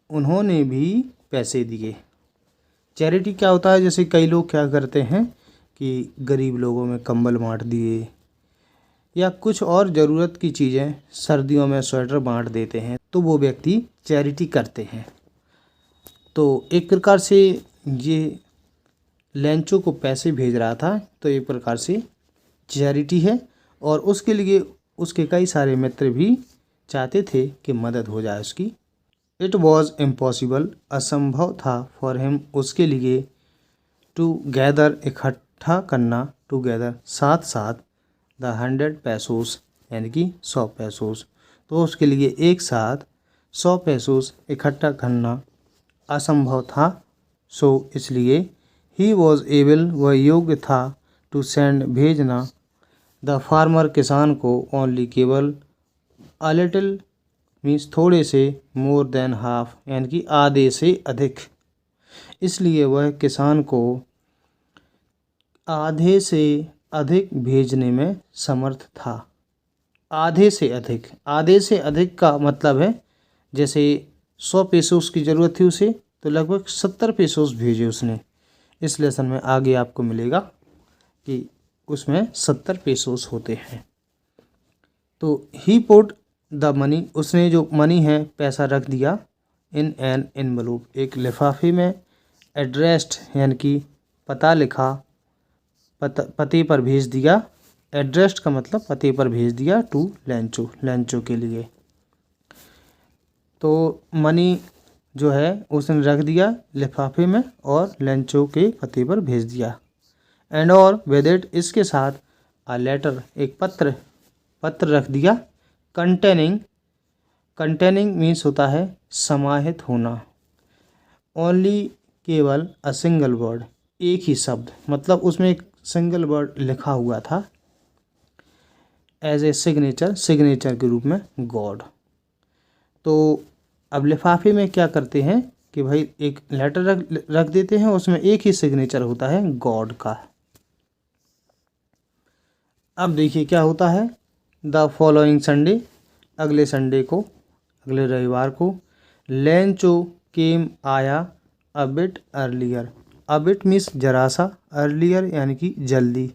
उन्होंने भी पैसे दिए। चैरिटी क्या होता है, जैसे कई लोग क्या करते हैं कि गरीब लोगों में कंबल बांट दिए या कुछ और ज़रूरत की चीज़ें, सर्दियों में स्वेटर बांट देते हैं, तो वो व्यक्ति चैरिटी करते हैं। तो एक प्रकार से ये लेंचो को पैसे भेज रहा था, तो एक प्रकार से चैरिटी है, और उसके लिए उसके कई सारे मित्र भी चाहते थे कि मदद हो जाए उसकी। इट वॉज इम्पॉसिबल, असंभव था, फॉर हिम उसके लिए, टू गैदर इकट्ठा करना, टूगेदर साथ साथ, द 100 पैसोस यानी कि 100 पैसोस, तो उसके लिए एक साथ 100 पैसोस इकट्ठा करना असंभव था। सो इसलिए ही वॉज एबल, वह योग्य था, टू सेंड भेजना, द फार्मर किसान को, ओनली केवल, अ लिटिल मीन्स थोड़े से, मोर देन हाफ यानी कि आधे से अधिक, इसलिए वह किसान को आधे से अधिक भेजने में समर्थ था। आधे से अधिक, आधे से अधिक का मतलब है जैसे 100 पेसोस की ज़रूरत थी उसे, तो लगभग 70 पेसोस भेजे उसने। इस लेसन में आगे आपको मिलेगा कि उसमें 70 पेसोस होते हैं। तो ही पुट द मनी, उसने जो मनी है पैसा रख दिया, इन एन एनवलप एक लिफाफे में, एड्रेस्ड यानी कि पता लिखा, पते पर भेज दिया, एड्रेस्ड का मतलब पते पर भेज दिया, टू लेंचो, लेंचो के लिए। तो मनी जो है उसने रख दिया लिफाफे में और लेंचो के पते पर भेज दिया। एंड और विद इट इसके साथ, अ लेटर एक पत्र रख दिया, कंटेनिंग मीन्स होता है समाहित होना, ओनली केवल, अ सिंगल वर्ड एक ही शब्द, मतलब उसमें एक सिंगल वर्ड लिखा हुआ था, एज ए सिग्नेचर के रूप में, गॉड। तो अब लिफाफे में क्या करते हैं कि भाई एक लेटर रख देते हैं, उसमें एक ही सिग्नेचर होता है गॉड का। अब देखिए क्या होता है, द फॉलोइंग संडे, अगले संडे को, अगले रविवार को, लेंचो केम आया, a bit earlier, a bit means जरा सा, अर्लियर यानी कि जल्दी,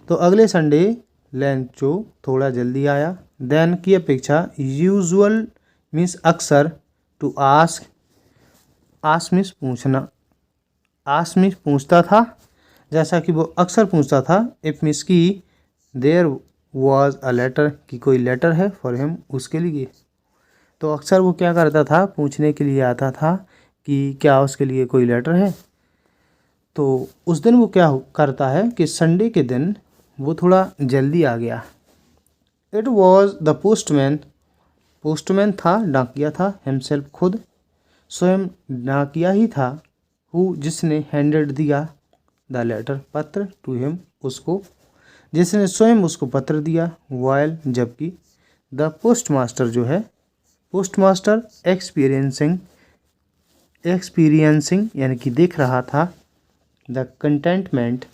तो अगले संडे लेंचो थोड़ा जल्दी आया, देन की अपेक्षा, यूजुअल मीन्स अक्सर, टू आस्क, आस्क मीन्स पूछना, आस्क मीन्स पूछता था, जैसा कि वो अक्सर पूछता था, इफ मीन्स की, देयर वॉज अ लेटर कि कोई लेटर है, फॉर हिम उसके लिए, तो अक्सर वो क्या करता था, पूछने के लिए आता था कि क्या उसके लिए कोई लेटर है। तो उस दिन वो क्या करता है कि संडे के दिन वो थोड़ा जल्दी आ गया। इट वॉज द पोस्टमैन था, डाकिया था, हिमसेल्फ खुद, स्वयं डाकिया ही था, हु जिसने हैंडेड दिया, द लेटर पत्र, टू हिम उसको, जिसने स्वयं उसको पत्र दिया, वाइल जबकि, द पोस्टमास्टर जो है, पोस्टमास्टर एक्सपीरियंसिंग यानी कि देख रहा था, द कंटेंटमेंट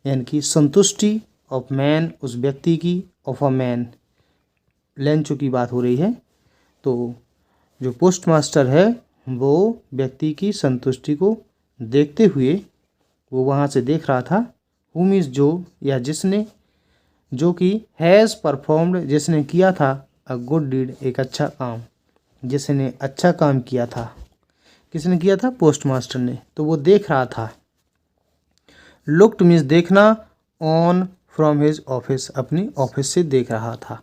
यानी कि संतुष्टि, ऑफ मैन उस व्यक्ति की, ऑफ अ मैन लेंचो की बात हो रही है, तो जो पोस्ट मास्टर है वो व्यक्ति की संतुष्टि को देखते हुए वो वहाँ से देख रहा था। हुम इज़ जो या जिसने, जो कि हैज़ परफॉर्म्ड जिसने किया था, अ गुड डीड एक अच्छा काम, जिसने अच्छा काम किया था। किसने किया था? पोस्ट मास्टर ने। तो वो देख रहा था। लुक्ड मीन्स देखना, ऑन फ्रॉम हिज ऑफिस अपनी ऑफिस से देख रहा था।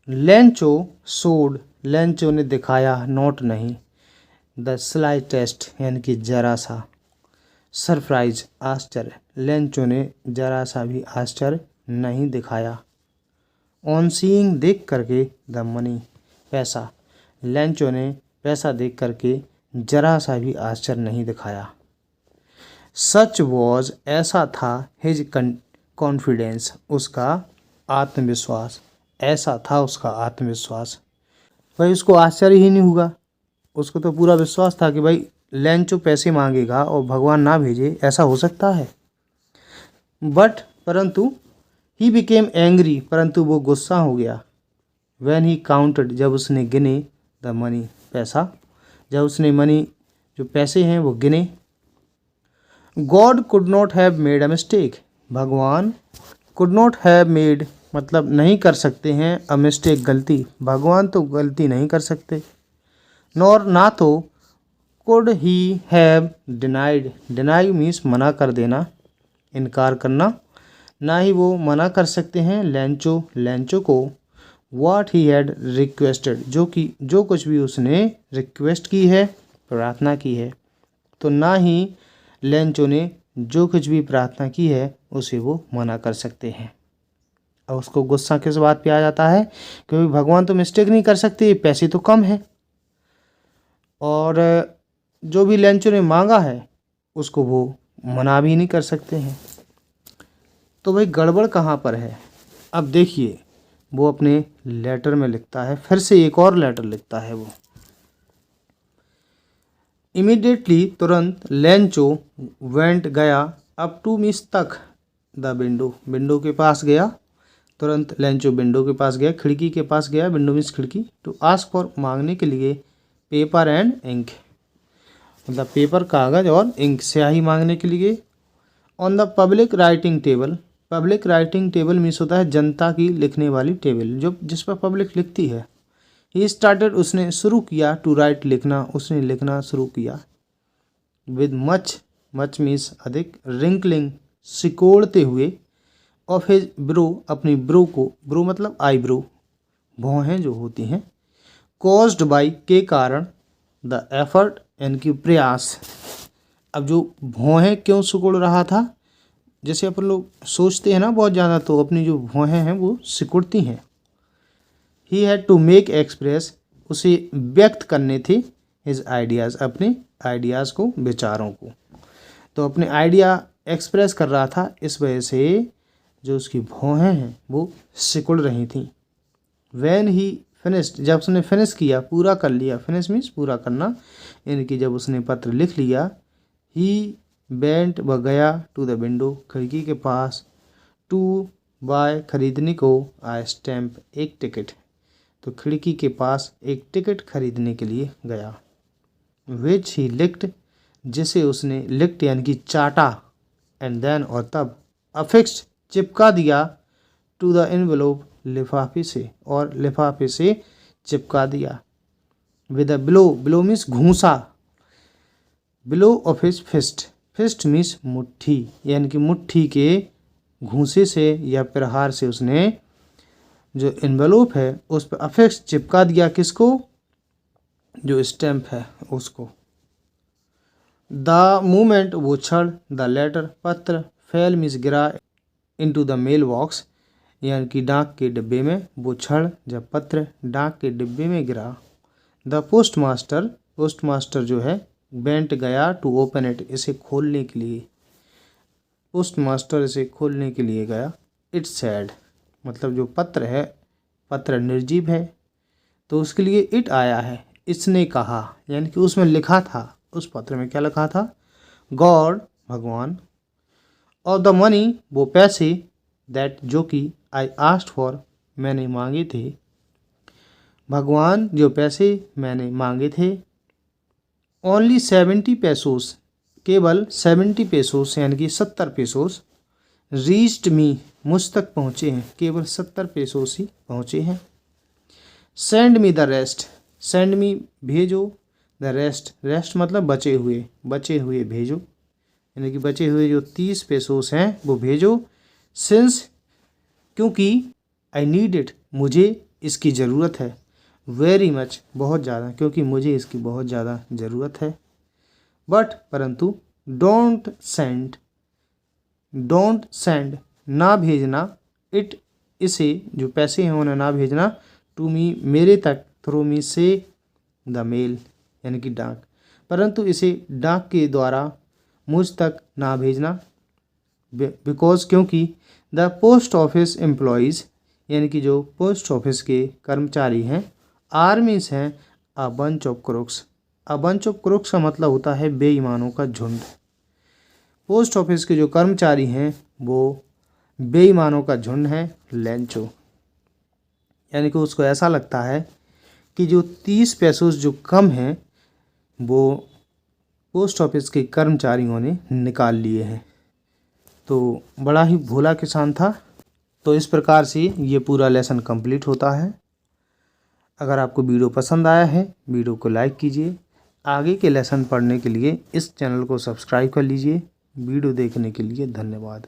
लेंचो सोड लेंचो ने दिखाया, नोट नहीं, द स्लाइटेस्ट यानी कि जरा सा, सरप्राइज आश्चर्य, लेंचो ने जरा सा भी आश्चर्य नहीं दिखाया। ऑन सीइंग देख करके, द मनी पैसा, लेंचो ने पैसा देख करके जरा सा भी आश्चर्य नहीं दिखाया। सच वॉज ऐसा था, हिज कॉन्फिडेंस उसका आत्मविश्वास, ऐसा था उसका आत्मविश्वास। भाई उसको आश्चर्य ही नहीं हुआ, उसको तो पूरा विश्वास था कि भाई लेंचो पैसे मांगेगा और भगवान ना भेजे, ऐसा हो सकता है। बट परंतु ही बिकेम एंग्री, परंतु वो गुस्सा हो गया। व्हेन ही काउंटेड जब उसने गिने, द मनी पैसा, जब उसने मनी जो पैसे हैं वो गिने। God could not have made a mistake, भगवान कुड नॉट हैव मेड मतलब नहीं कर सकते हैं, अ मिस्टेक गलती, भगवान तो गलती नहीं कर सकते। नॉर ना तो, could he have denied, deny means मना कर देना, इनकार करना, ना ही वो मना कर सकते हैं लेंचो को व्हाट ही हैड रिक्वेस्टेड, जो कुछ भी उसने रिक्वेस्ट की है, प्रार्थना की है, तो ना ही लेंचो ने जो कुछ भी प्रार्थना की है उसे वो मना कर सकते हैं। अब उसको गुस्सा किस बात पे आ जाता है? क्योंकि भगवान तो मिस्टेक नहीं कर सकते, पैसे तो कम है, और जो भी लेंचो ने मांगा है उसको वो मना भी नहीं कर सकते हैं। तो भाई गड़बड़ कहाँ पर है? अब देखिए, वो अपने लेटर में लिखता है, फिर से एक और लेटर लिखता है वो। इमीडिएटली तुरंत, लेंचो वेंट गया, अप टू मिस तक, द विंडो के पास गया, तुरंत लेंचो विंडो के पास गया, खिड़की के पास गया, विंडो मीन्स खिड़की, टू आस्क फॉर मांगने के लिए, पेपर एंड इंक मतलब पेपर कागज और इंक स्याही मांगने के लिए। On the public writing table, public writing table means होता है जनता की लिखने वाली टेबल, जो जिस पर पब्लिक लिखती है। ही स्टार्टेड उसने शुरू किया, टू राइट लिखना, उसने लिखना शुरू किया। विद मच मीन्स अधिक, रिंकलिंग सिकोड़ते हुए, ऑफ हिज ब्रो अपनी ब्रो को, ब्रो मतलब आईब्रो, भौहें जो होती हैं, कॉज्ड बाई के कारण, द एफर्ट यानी कि प्रयास। अब जो भौहें क्यों सिकुड़ रहा था? जैसे अपन लोग सोचते हैं ना बहुत ज़्यादा, तो अपनी जो भौहें हैं वो सिकुड़ती हैं। He had to make express उसे व्यक्त करने थे, हिज आइडियाज़ अपने आइडियाज़ को, विचारों को, तो अपने आइडिया एक्सप्रेस कर रहा था, इस वजह से जो उसकी भौहें हैं वो सिकुड़ रही थी। व्हेन ही फिनिश्ड जब उसने फिनिश किया, पूरा कर लिया, फिनिश मीन्स पूरा करना, इनकी जब उसने पत्र लिख लिया, ही बेंट वह गया, टू द विंडो खिड़की के पास, टू बाय खरीदने को, आ स्टैम्प एक टिकट, तो खिड़की के पास एक टिकट खरीदने के लिए गया। विच ही लिक्ड जिसे उसने लिक्ड यानी कि चाटा, एंड देन और तब, अफिक्स्ड चिपका दिया, टू द एनवेलोप लिफाफे से, और लिफाफे से चिपका दिया। विद अ ब्लो मीन्स घूंसा, blow of his fist, fist means मुट्ठी यानी कि मुट्ठी के घूंसे से या प्रहार से उसने जो एनवेलोप है उस पर अफिक्स चिपका दिया, किसको? जो स्टैम्प है उसको। द मोमेंट वो क्षण, द लेटर पत्र, फेल मीन्स गिरा, इनटू द मेल बॉक्स यानी कि डाक के डिब्बे में, वो क्षण जब पत्र डाक के डिब्बे में गिरा। द पोस्टमास्टर जो है बेंट गया, टू ओपन इट इसे खोलने के लिए, पोस्टमास्टर इसे खोलने के लिए गया। इट्स सैड मतलब जो पत्र है, पत्र निर्जीव है, तो उसके लिए इट आया है, इसने कहा, यानी कि उसमें लिखा था, उस पत्र में क्या लिखा था? गॉड भगवान, और द मनी वो पैसे, दैट जो कि, आई आस्क्ड फॉर मैंने मांगे थे, भगवान जो पैसे मैंने मांगे थे, ओनली 70 पेसोस, केवल 70 पेसोस यानी कि 70 पेसोस रीच्ड मी, मुझ तक पहुँचे हैं, केवल 70 पेसोस ही पहुँचे हैं। Send me the rest, send me भेजो, द रेस्ट, रेस्ट मतलब बचे हुए भेजो, यानी कि बचे हुए जो 30 पेसोस हैं वो भेजो। सिंस, क्योंकि, आई नीड इट, मुझे इसकी ज़रूरत है। वेरी मच, बहुत ज़्यादा, क्योंकि मुझे इसकी बहुत ज़्यादा ज़रूरत है। बट, परंतु, डोंट सेंड, ना भेजना, इट, इसे, जो पैसे हैं उन्हें ना भेजना, टू मी, मेरे तक, थ्रू मी, से, द मेल, यानी कि डाक, परंतु इसे डाक के द्वारा मुझ तक ना भेजना। बिकॉज, क्योंकि, द पोस्ट ऑफिस एम्प्लॉयज़, यानी कि जो पोस्ट ऑफिस के कर्मचारी हैं, आर्मीज हैं, a bunch of crooks, a bunch of crooks का मतलब होता है बेईमानों का झुंड। पोस्ट ऑफिस के जो कर्मचारी हैं वो बेईमानों का झुंड है, लेंचो, यानी कि उसको ऐसा लगता है कि जो 30 पेसोस जो कम हैं वो पोस्ट ऑफिस के कर्मचारियों ने निकाल लिए हैं। तो बड़ा ही भोला किसान था। तो इस प्रकार से ये पूरा लेसन कंप्लीट होता है। अगर आपको वीडियो पसंद आया है, वीडियो को लाइक कीजिए। आगे के लेसन पढ़ने के लिए इस चैनल को सब्सक्राइब कर लीजिए। वीडियो देखने के लिए धन्यवाद।